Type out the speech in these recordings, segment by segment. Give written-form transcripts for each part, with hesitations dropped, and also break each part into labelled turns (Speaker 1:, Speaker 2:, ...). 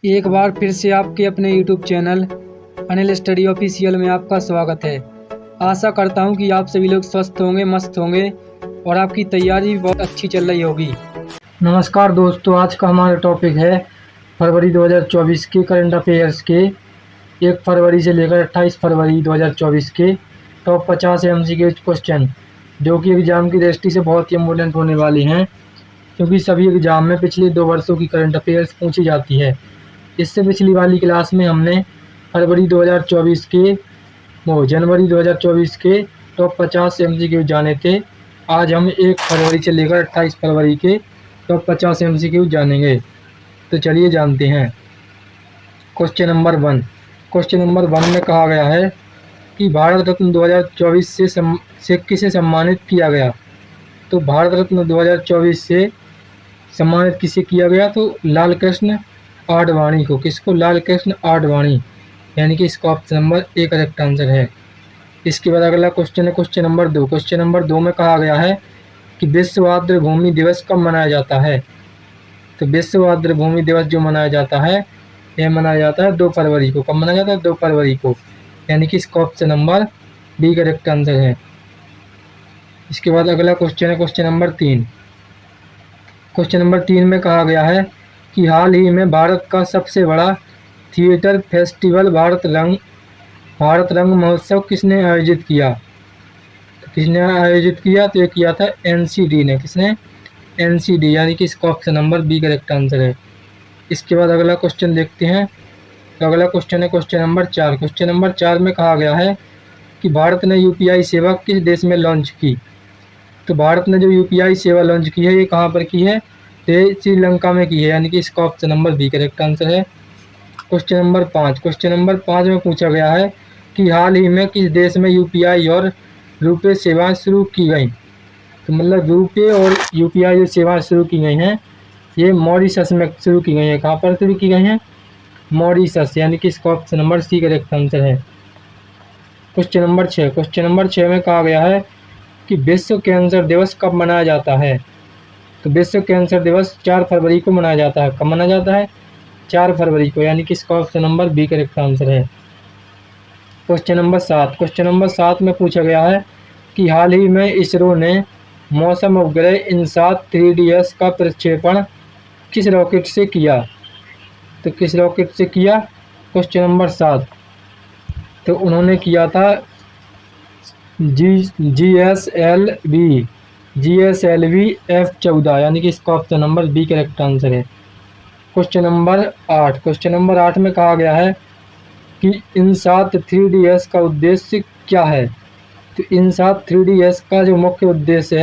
Speaker 1: एक बार फिर से आपके अपने YouTube channel Anil study official में आपका स्वागत है। आशा करता हूं कि आप सभी लोग स्वस्थ होंगे, मस्त होंगे और आपकी तैयारी भी बहुत अच्छी चल रही होगी। नमस्कार दोस्तों, आज का हमारा टॉपिक है फरवरी 2024 के करंट अफेयर्स के 1 फरवरी से लेकर 28 फरवरी 2024 के टॉप 50 MCQ क्वेश्चन, जो कि एग्ज़ाम की दृष्टि से बहुत ही इम्पोर्टेंट होने वाले हैं, क्योंकि सभी एग्ज़ाम में पिछले 2 वर्षों की करंट अफेयर्स पूछी जाती है। इससे पिछली वाली क्लास में हमने जनवरी 2024 के टॉप 50 MCQ जाने थे। आज हम 1 फरवरी से लेकर 28 फरवरी के टॉप 50 MCQ जानेंगे। तो चलिए जानते हैं। क्वेश्चन नंबर 1 में कहा गया है कि भारत रत्न 2024 से किसे सम्मानित किया गया। तो भारत रत्न 2024 से सम्मानित किसे किया गया, तो लाल कृष्ण आडवाणी को। किसको? लाल कृष्ण आडवाणी, यानी कि इसका option number A correct answer है। इसके बाद अगला क्वेश्चन है क्वेश्चन नंबर 2। क्वेश्चन नंबर 2 में कहा गया है कि विश्व आर्द्र भूमि दिवस कब मनाया जाता है। तो विश्व आर्द्र भूमि दिवस जो मनाया जाता है, यह मनाया जाता है 2 फरवरी को। कब मनाया जाता है? 2 फरवरी को, यानी कि इसका option number B correct answer है। इसके बाद अगला क्वेश्चन है क्वेश्चन नंबर 3। क्वेश्चन नंबर 3 में कहा गया है कि हाल ही में भारत का सबसे बड़ा थिएटर फेस्टिवल भारत रंग महोत्सव किसने आयोजित किया। तो किसने आयोजित किया? तो ये किया था NCD ने। किसने? NCD, यानी कि इसका option number B correct answer है। इसके बाद अगला क्वेश्चन देखते हैं। तो अगला क्वेश्चन है क्वेश्चन नंबर 4। क्वेश्चन नंबर 4 में कहा गया है कि भारत ने UPI सेवा किस देश में लॉन्च की। तो भारत ने जो UPI सेवा लॉन्च की है, ये कहाँ पर की है? तो श्रीलंका में की है, यानी कि इसका option number B correct answer है। Question number 5। क्वेश्चन नंबर 5 में पूछा गया है कि हाल ही में किस देश में UPI और रुपे सेवाएं शुरू की गई। तो मतलब रुपे और UPI जो सेवाएं शुरू की गई हैं, ये मॉरिशस में शुरू की गई हैं। कहाँ पर शुरू की गई हैं? मॉरिशस, यानी कि इसका option number C correct answer है। Question number 6। क्वेश्चन नंबर 6 में कहा गया है कि विश्व कैंसर दिवस कब मनाया जाता है। तो विश्व कैंसर दिवस 4 फरवरी को मनाया जाता है। कब मनाया जाता है? 4 फरवरी को, यानी कि इसका option number B correct answer है। Question number 7। क्वेश्चन नंबर 7 में पूछा गया है कि हाल ही में इसरो ने मौसम उपग्रह INSAT 3DS का प्रक्षेपण किस रॉकेट से किया। तो किस रॉकेट से किया? क्वेश्चन नंबर 7, तो उन्होंने किया था GSLV F14, यानी कि इसका option number B correct answer है। Question number 8। क्वेश्चन नंबर 8 में कहा गया है कि INSAT 3DS का उद्देश्य क्या है। तो INSAT 3DS का जो मुख्य उद्देश्य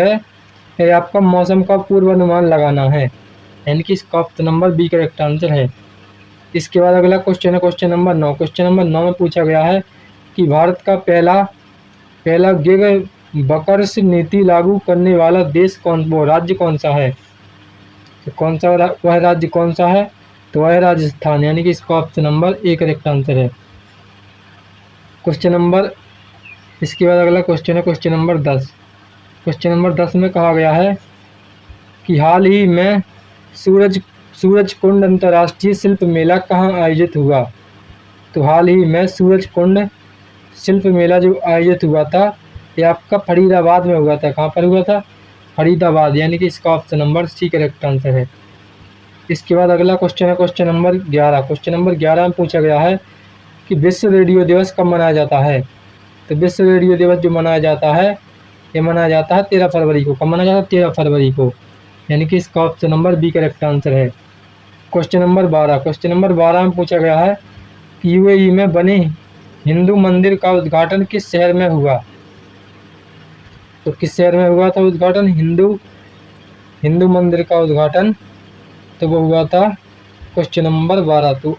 Speaker 1: है आपका मौसम का पूर्वानुमान लगाना है, यानी कि इसका option number B correct answer है। इसके बाद अगला क्वेश्चन है क्वेश्चन नंबर 9। क्वेश्चन नंबर 9 में पूछा गया है कि भारत का पहला गिग बकर्स नीति लागू करने वाला देश राज्य कौन सा है। तो वह राज्य कौन सा है? तो वह राजस्थान, यानी कि इसका option number A correct answer है। इसके बाद अगला क्वेश्चन है क्वेश्चन नंबर 10। क्वेश्चन नंबर 10 में कहा गया है कि हाल ही में सूरजकुंड अंतर्राष्ट्रीय शिल्प मेला कहाँ आयोजित हुआ। तो हाल ही में सूरजकुंड शिल्प मेला जो आयोजित हुआ था, ये आपका फरीदाबाद में हुआ था। कहाँ पर हुआ था? फरीदाबाद, यानी कि इसका option number C correct answer है। इसके बाद अगला क्वेश्चन है क्वेश्चन नंबर 11। क्वेश्चन नंबर 11 में पूछा गया है कि विश्व रेडियो दिवस कब मनाया जाता है। तो विश्व रेडियो दिवस जो मनाया जाता है, ये मनाया जाता है 13 फरवरी को। कब मनाया जाता है? 13 फरवरी को, यानी कि इसका option number B correct answer है। Question number 12। क्वेश्चन नंबर 12 में पूछा गया है कि UAE में बने हिंदू मंदिर का उद्घाटन किस शहर में हुआ। तो किस शहर में हुआ था उद्घाटन? हिंदू मंदिर का उद्घाटन तो वो हुआ था क्वेश्चन नंबर 12, तो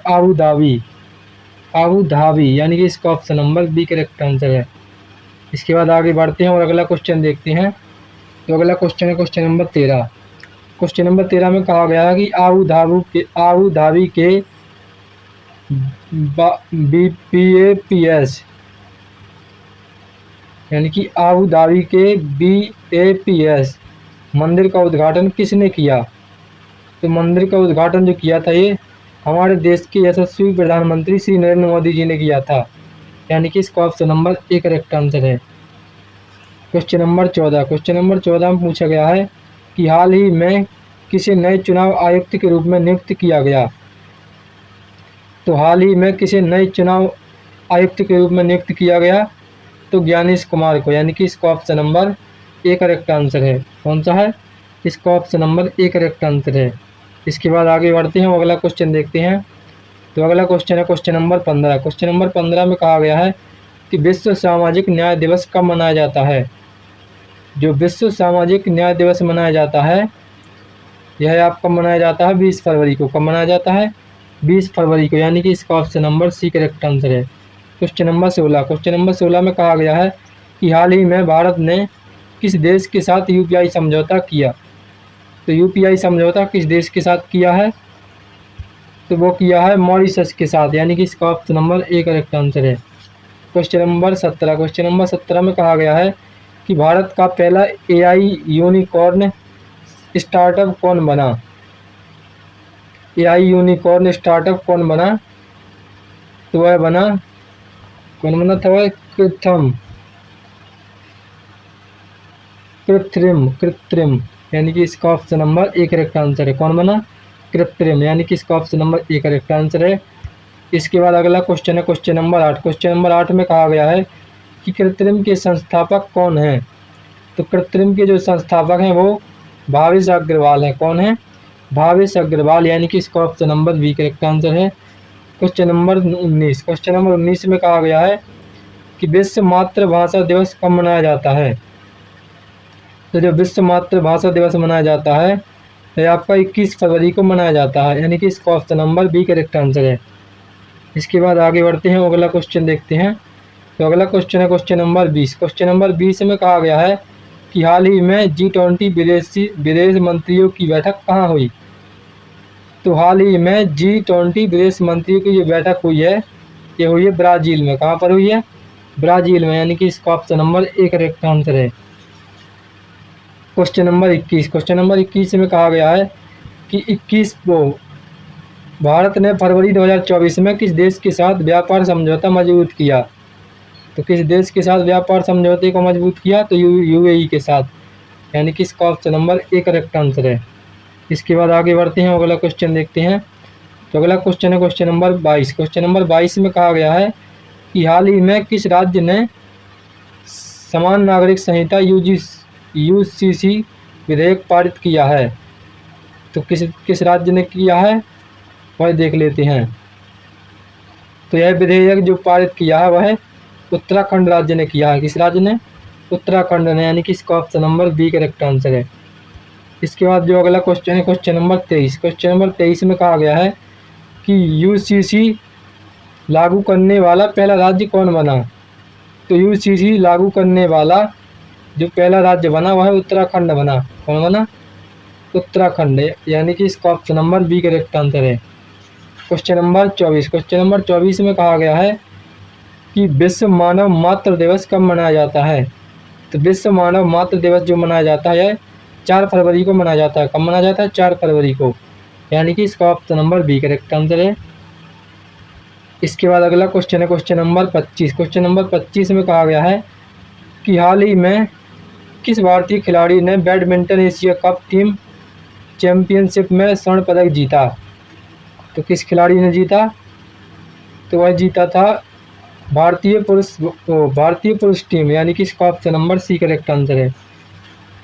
Speaker 1: आबू धाबी, यानी कि इसका option number B correct answer है। इसके बाद आगे बढ़ते हैं और अगला क्वेश्चन देखते हैं। तो अगला क्वेश्चन है क्वेश्चन नंबर 13। क्वेश्चन नंबर 13 में कहा गया है कि आबू धाबी के BAPS, यानी कि आबू धाबी के BAPS मंदिर का उद्घाटन किसने किया। तो मंदिर का उद्घाटन जो किया था, ये हमारे देश के यशस्वी प्रधानमंत्री श्री नरेंद्र मोदी जी ने किया था, यानी कि इसका option number A correct answer है। क्वेश्चन नंबर 14, क्वेश्चन नंबर 14 में पूछा गया है कि हाल ही में किसे नए चुनाव आयुक्त के रूप में नियुक्त किया गया। तो हाल ही में किसे नए चुनाव आयुक्त के रूप में नियुक्त किया गया, तो ज्ञानेश कुमार को, यानी कि इसका option number A correct answer है। कौन सा है? इसका option number A correct answer है। इसके बाद आगे बढ़ते हैं, अगला क्वेश्चन देखते हैं। तो अगला क्वेश्चन है क्वेश्चन नंबर 15। क्वेश्चन नंबर 15 में कहा गया है कि विश्व सामाजिक न्याय दिवस कब मनाया जाता है। जो विश्व सामाजिक न्याय दिवस मनाया जाता है, यह आपका मनाया जाता है 20 फरवरी को। कब मनाया जाता है? 20 फरवरी को, यानी कि इसका option number C correct answer है। क्वेश्चन नंबर 16, क्वेश्चन नंबर 16 में कहा गया है कि हाल ही में भारत ने किस देश के साथ यूपीआई समझौता किया। तो यूपीआई समझौता किस देश के साथ किया है? तो वो किया है मॉरिशस के साथ, यानी कि इसका option number A correct answer है। क्वेश्चन नंबर 17, क्वेश्चन नंबर 17 में कहा गया है कि भारत का पहला एआई यूनिकॉर्न स्टार्टअप कौन बना। एआई यूनिकॉर्न स्टार्टअप कौन बना? तो वह बना, कौन बना था? वह कृत्रिम, यानी कि इसका option number A correct answer है। कौन बना? कृत्रिम, यानी कि इसका option number A correct answer है। इसके बाद अगला क्वेश्चन है क्वेश्चन नंबर 8। क्वेश्चन नंबर 8 में कहा गया है कि कृत्रिम के संस्थापक कौन हैं। तो कृत्रिम के जो संस्थापक हैं वो भावेश अग्रवाल है। कौन है? भावेश अग्रवाल, यानी कि इसका option number B correct answer है। क्वेश्चन नंबर 19, क्वेश्चन नंबर 19 में कहा गया है कि विश्व मातृभाषा दिवस कब मनाया जाता है। तो जो विश्व मातृभाषा दिवस मनाया जाता है यह आपका 21 फरवरी को मनाया जाता है, यानी कि इसका option number B correct answer है। इसके बाद आगे बढ़ते हैं, अगला क्वेश्चन देखते हैं। तो अगला क्वेश्चन है क्वेश्चन नंबर 20। क्वेश्चन नंबर 20 में कहा गया है कि हाल ही में G20 विदेश मंत्रियों की बैठक कहाँ हुई। तो हाल ही में G20 विदेश मंत्रियों की जो बैठक हुई है ये हुई है ब्राज़ील में। कहाँ पर हुई है? ब्राज़ील में, यानी कि इसका option number A correct answer है। क्वेश्चन नंबर 21, क्वेश्चन नंबर 21 में कहा गया है कि 21 को भारत ने फरवरी 2024 में किस देश के साथ व्यापार समझौता मजबूत किया। तो किस देश के साथ व्यापार समझौते को मजबूत किया? तो यूएई के साथ, यानी कि इसका option number A correct answer है। इसके बाद आगे बढ़ते हैं, अगला क्वेश्चन देखते हैं। तो अगला क्वेश्चन है क्वेश्चन नंबर 22। क्वेश्चन नंबर 22 में कहा गया है कि हाल ही में किस राज्य ने समान नागरिक संहिता यूसीसी विधेयक पारित किया है। तो किस राज्य ने किया है वह देख लेते हैं। तो यह विधेयक जो पारित किया है वह उत्तराखंड राज्य ने किया है। किस राज्य ने? उत्तराखंड ने, यानी कि इसका option number B correct answer है। इसके बाद जो अगला क्वेश्चन है क्वेश्चन नंबर 23। क्वेश्चन नंबर 23 में कहा गया है कि यूसीसी लागू करने वाला पहला राज्य कौन बना। तो यूसीसी लागू करने वाला जो पहला राज्य बना वह उत्तराखंड बना। कौन बना? उत्तराखंड, यानी कि इसका option number B correct answer है। Question number 24। क्वेश्चन नंबर 24 में कहा गया है कि विश्व मानव मातृ दिवस कब मनाया जाता है। तो विश्व मानव मातृ दिवस जो मनाया जाता है 4 फरवरी को मनाया जाता है। कब मनाया जाता है? 4 फरवरी को, यानी कि इसका option number B correct answer है। इसके बाद अगला क्वेश्चन है क्वेश्चन नंबर 25। क्वेश्चन नंबर 25 में कहा गया है कि हाल ही में किस भारतीय खिलाड़ी ने badminton Asia cup team championship में स्वर्ण पदक जीता। तो किस खिलाड़ी ने जीता? तो वह जीता था भारतीय पुरुष टीम, यानी कि इसका option number C correct answer है।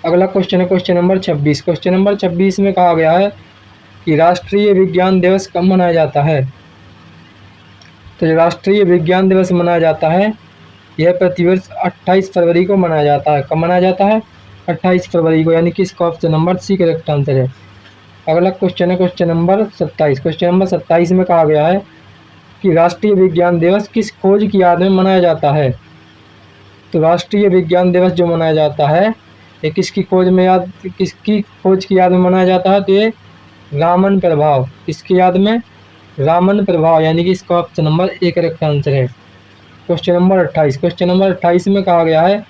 Speaker 1: अगला क्वेश्चन है क्वेश्चन नंबर 26। क्वेश्चन नंबर 26 में कहा गया है कि राष्ट्रीय विज्ञान दिवस कब मनाया जाता है। तो जो राष्ट्रीय विज्ञान दिवस मनाया जाता है यह प्रतिवर्ष 28 फरवरी को मनाया जाता है। कब मनाया जाता है? 28 फरवरी को, यानी कि इसका option number C correct answer है। अगला क्वेश्चन है क्वेश्चन नंबर 27। क्वेश्चन नंबर 27 में कहा गया है कि राष्ट्रीय विज्ञान दिवस किस खोज की याद में मनाया जाता है। तो राष्ट्रीय विज्ञान दिवस जो मनाया जाता है ये किसकी खोज की याद में मनाया जाता है? तो ये रामन प्रभाव, इसकी याद में रामन प्रभाव, यानी कि इसका option number A correct answer है। Question number 28। क्वेश्चन नंबर 28 में कहा गया है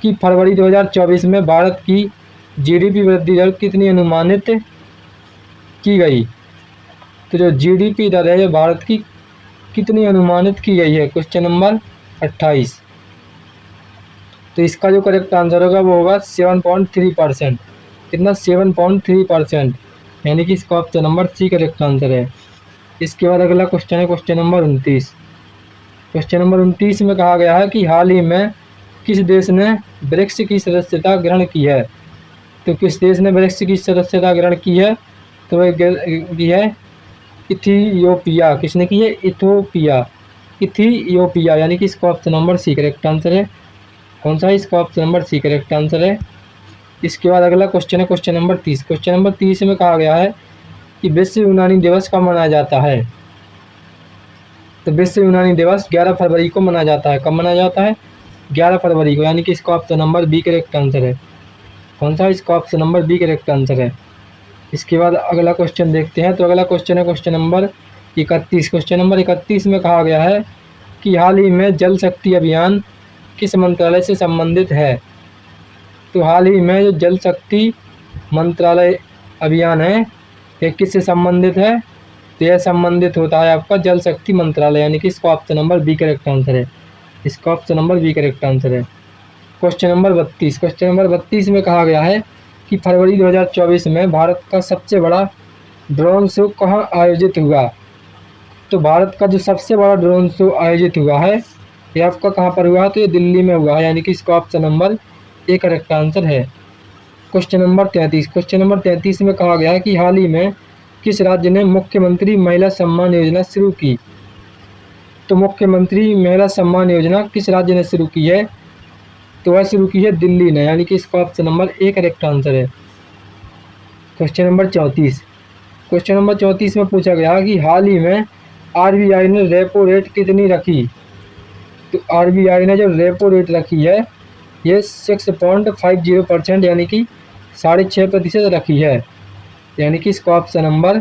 Speaker 1: कि फरवरी 2024 में भारत की जीडीपी वृद्धि दर कितनी अनुमानित की गई। तो जो जीडीपी दर है ये भारत की कितनी अनुमानित की गई है? Question number 28। तो इसका जो करेक्ट आंसर होगा वो होगा 7.3%। कितना? 7.3%, यानी कि इसका option number C correct answer है। इसके बाद अगला क्वेश्चन है क्वेश्चन नंबर 29। क्वेश्चन नंबर 29 में कहा गया है कि हाल ही में किस देश ने ब्रिक्स की सदस्यता ग्रहण की है? तो किस देश ने ब्रिक्स की सदस्यता ग्रहण की है? तो वह की है इथियोपिया। किसने की है? इथियोपिया। इथियोपिया, यानी कि इसका option number C correct answer है। कौन सा है? इसका option number C correct answer है। इसके बाद अगला क्वेश्चन है क्वेश्चन नंबर 30। क्वेश्चन नंबर 30 में कहा गया है कि विश्व यूनानी दिवस कब मनाया जाता है? तो विश्व यूनानी दिवस 11 फरवरी को मनाया जाता है। कब मनाया जाता है? 11 फरवरी को, यानी कि इसका option number B correct answer है। कौन सा? इसका option number B correct answer है। इसके बाद अगला क्वेश्चन देखते हैं। तो अगला क्वेश्चन है क्वेश्चन नंबर 31। क्वेश्चन नंबर 31 में कहा गया है कि हाल ही में जल शक्ति अभियान किस मंत्रालय से संबंधित है? तो हाल ही में जो जल शक्ति मंत्रालय अभियान है ये किससे संबंधित है? तो यह संबंधित होता है आपका जल शक्ति मंत्रालय, यानी कि इसका option number B correct answer है। इसका option number B correct answer है। Question number 32। क्वेश्चन नंबर 32 में कहा गया है कि फरवरी 2024 में भारत का सबसे बड़ा ड्रोन शो कहाँ आयोजित हुआ? तो भारत का जो सबसे बड़ा ड्रोन शो आयोजित हुआ है ये आपका कहाँ पर हुआ? तो ये दिल्ली में हुआ है, यानी कि इसका option number A correct answer है। Question number 33। क्वेश्चन नंबर 33 में कहा गया है कि हाल ही में किस राज्य ने मुख्यमंत्री महिला सम्मान योजना शुरू की? तो मुख्यमंत्री महिला सम्मान योजना किस राज्य ने शुरू की है? तो वह शुरू की है दिल्ली ने, यानी कि इसका option number A correct answer है। Question number 34। क्वेश्चन नंबर 34 में पूछा गया कि हाल ही में आरबीआई ने रेपो रेट कितनी रखी? तो आरबीआई ने जो रेपो रेट रखी है ये 6.50%, यानी कि 6.5% रखी है, यानी कि इसका option number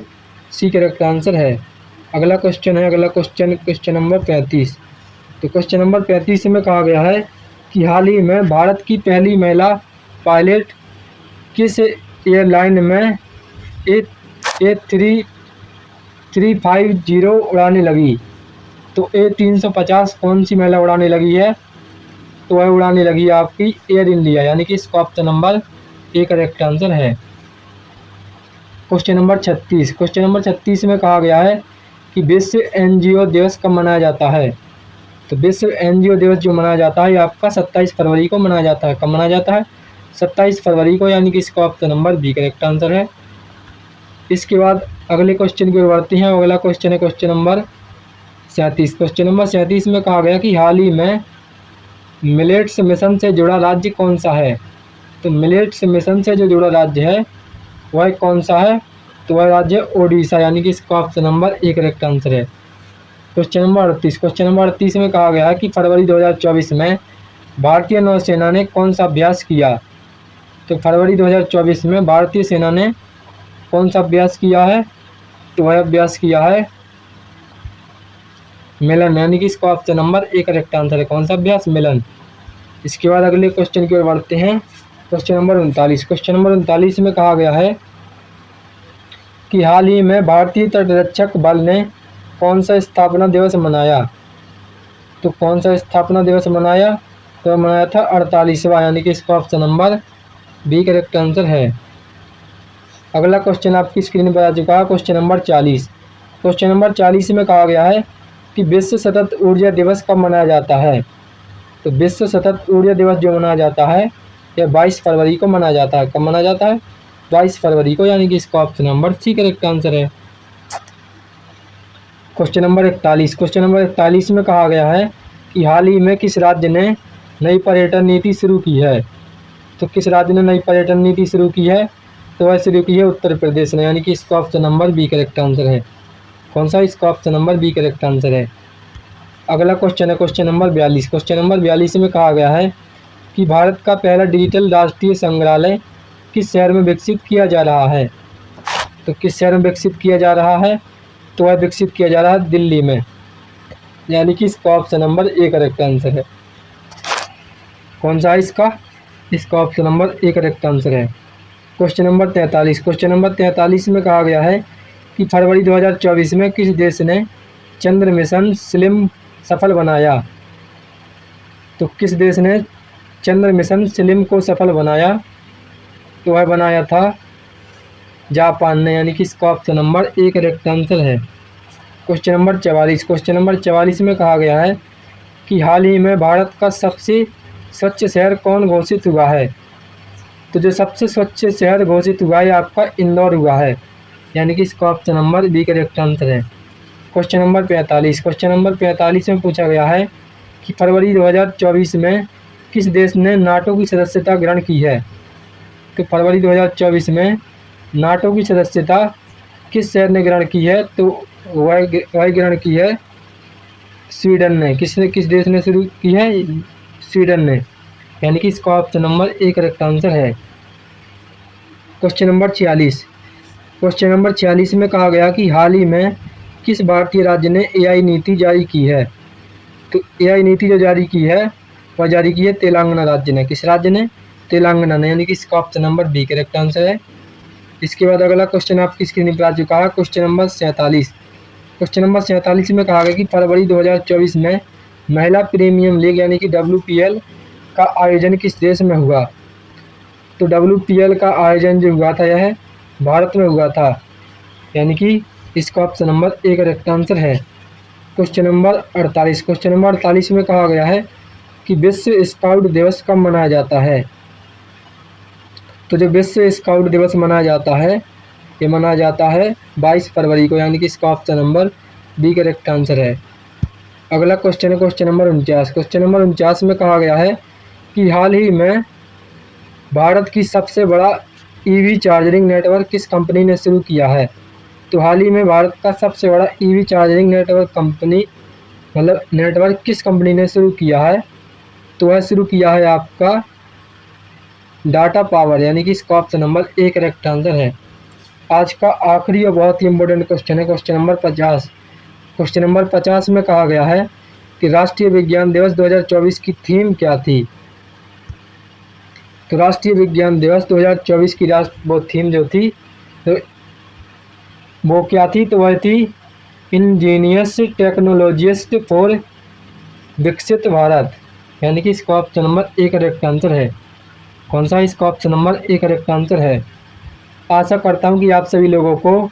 Speaker 1: C correct answer है। अगला क्वेश्चन है अगला क्वेश्चन नंबर 35। तो क्वेश्चन नंबर 35 में कहा गया है कि हाल ही में भारत की पहली महिला पायलट किस एयरलाइन में A350 उड़ाने लगी? तो A350 कौन सी महिला उड़ाने लगी है? तो वह उड़ाने लगी है आपकी एयर इंडिया, यानी कि इसका option number A correct answer है। Question number 36। क्वेश्चन नंबर 36 में कहा गया है कि विश्व एनजीओ दिवस कब मनाया जाता है? तो विश्व एनजीओ दिवस जो मनाया जाता है ये आपका 27 फरवरी को मनाया जाता है। कब मनाया जाता है? 27 फरवरी को, यानी कि इसका option number B correct answer है। इसके बाद अगले क्वेश्चन की ओर बढ़ते हैं। अगला क्वेश्चन है क्वेश्चन नंबर 37। क्वेश्चन नंबर 37 में कहा गया कि हाल ही में मिलेट्स मिशन से जुड़ा राज्य कौन सा है? तो मिलेट्स मिशन से जो जुड़ा राज्य है वह कौन सा है? तो वह राज्य है ओडिशा, यानी कि इसका option number A correct answer है। Question number 38। क्वेश्चन नंबर 38 में कहा गया है कि फरवरी 2024 में भारतीय नौसेना ने कौन सा अभ्यास किया? तो फरवरी 2024 में भारतीय सेना ने कौन सा अभ्यास किया है? तो वह अभ्यास किया है मिलन, यानी कि इसका option number A correct answer है। कौन सा अभ्यास? मिलन। इसके बाद अगले क्वेश्चन की ओर बढ़ते हैं। Question number 39। क्वेश्चन नंबर 39 में कहा गया है कि हाल ही में भारतीय तटरक्षक बल ने कौन सा स्थापना दिवस मनाया? तो कौन सा स्थापना दिवस मनाया? तो मनाया था 48वां, यानी कि इसका option number B correct answer है। अगला क्वेश्चन आपकी स्क्रीन पर आ चुका है क्वेश्चन नंबर 40। क्वेश्चन नंबर 40 में कहा गया है कि विश्व सतत ऊर्जा दिवस कब मनाया जाता है? तो विश्व सतत ऊर्जा दिवस जो मनाया जाता है यह 22 फरवरी को मनाया जाता है। कब मनाया जाता है? 22 फरवरी को, यानी कि इसका option number C correct answer है। Question number 41। क्वेश्चन नंबर 41 में कहा गया है कि हाल ही में किस राज्य ने नई पर्यटन नीति शुरू की है? तो किस राज्य ने नई पर्यटन नीति शुरू की है? तो वह शुरू की है उत्तर प्रदेश ने, यानी कि इसका option number B correct answer है। कौन सा? इसका option number B correct answer है। अगला क्वेश्चन है क्वेश्चन नंबर 42। क्वेश्चन नंबर 42 में कहा गया है कि भारत का पहला डिजिटल राष्ट्रीय संग्रहालय किस शहर में विकसित किया जा रहा है? तो किस शहर में विकसित किया जा रहा है? तो वह विकसित किया जा रहा है दिल्ली में, यानी कि इसका option number A correct answer है। कौन सा है इसका? इसका option number A correct answer है। Question number 43। क्वेश्चन नंबर 43 में कहा गया है कि फरवरी 2024 में किस देश ने चंद्र मिशन स्लिम सफल बनाया। तो किस देश ने चंद्र मिशन स्लिम को सफल बनाया, तो वह बनाया था जापान ने, यानी कि इसका option number A correct answer है। क्वेश्चन नंबर 44, क्वेश्चन नंबर 44 में कहा गया है कि हाल ही में भारत का सबसे स्वच्छ शहर कौन घोषित हुआ है। तो जो सबसे स्वच्छ शहर घोषित हुआ है आपका इंदौर हुआ है, यानी कि इसका option number B correct answer है। क्वेश्चन नंबर 45, क्वेश्चन नंबर 45 में पूछा गया है कि फरवरी 2024 में किस देश ने नाटो की सदस्यता ग्रहण की है। तो फरवरी 2024 में नाटो की सदस्यता किस शहर ने ग्रहण की है, तो वह ग्रहण की है स्वीडन ने। किस देश ने शुरू की है, स्वीडन ने, यानी कि इसका option number A correct answer है। क्वेश्चन नंबर 46, क्वेश्चन नंबर 46 में कहा गया कि हाल ही में किस भारतीय राज्य ने एआई नीति जारी की है। तो एआई नीति जो जारी की है वह जारी की है तेलंगाना राज्य ने। किस राज्य ने, तेलंगाना ने, यानी कि इसका option number B correct answer है। इसके बाद अगला क्वेश्चन आपकी स्क्रीन पर आ चुका है, क्वेश्चन नंबर 47, क्वेश्चन नंबर 47 में कहा गया कि फरवरी 2024 में महिला प्रीमियम लीग यानी कि WPL का आयोजन किस देश में हुआ। तो WPL का आयोजन जो हुआ था यह भारत में हुआ था, यानी कि इसका option number A correct answer है। क्वेश्चन नंबर 48, क्वेश्चन नंबर 48 में कहा गया है कि विश्व स्काउट दिवस कब मनाया जाता है। तो जो विश्व स्काउट दिवस मनाया जाता है ये मनाया जाता है 22 फरवरी को, यानी कि इसका option number B correct answer है। अगला क्वेश्चन है क्वेश्चन नंबर 49, क्वेश्चन नंबर 49 में कहा गया है कि हाल ही में भारत की सबसे बड़ा ईवी चार्जिंग नेटवर्क किस कंपनी ने शुरू किया है। तो हाल ही में भारत का सबसे बड़ा ईवी चार्जिंग नेटवर्क किस कंपनी ने शुरू किया है। तो वह शुरू किया है आपका डाटा पावर, यानी कि इसका option number A correct answer है। आज का आखिरी और बहुत ही इंपॉर्टेंट क्वेश्चन है क्वेश्चन नंबर 50, क्वेश्चन नंबर 50 में कहा गया है कि राष्ट्रीय विज्ञान दिवस 2024 की थीम क्या थी। तो राष्ट्रीय विज्ञान दिवस 2024 की वो थीम जो थी तो वो क्या थी, तो वह थी इंजीनियस टेक्नोलॉजिस्ट फॉर विकसित भारत, यानी कि इसका option number A correct answer है। कौन सा, इसका option number A correct answer है। आशा करता हूं कि आप सभी लोगों को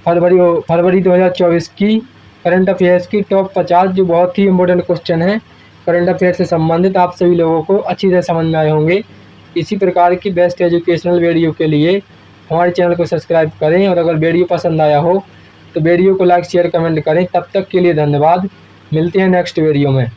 Speaker 1: फरवरी 2024 की करंट अफेयर्स की टॉप 50 जो बहुत ही इंपॉर्टेंट क्वेश्चन है करंट अफेयर से संबंधित आप सभी लोगों को अच्छी तरह समझ में आए होंगे। इसी प्रकार की बेस्ट एजुकेशनल वीडियो के लिए हमारे चैनल को सब्सक्राइब करें और अगर वीडियो पसंद आया हो तो वीडियो को लाइक शेयर कमेंट करें। तब तक के लिए धन्यवाद, मिलते हैं नेक्स्ट वीडियो में।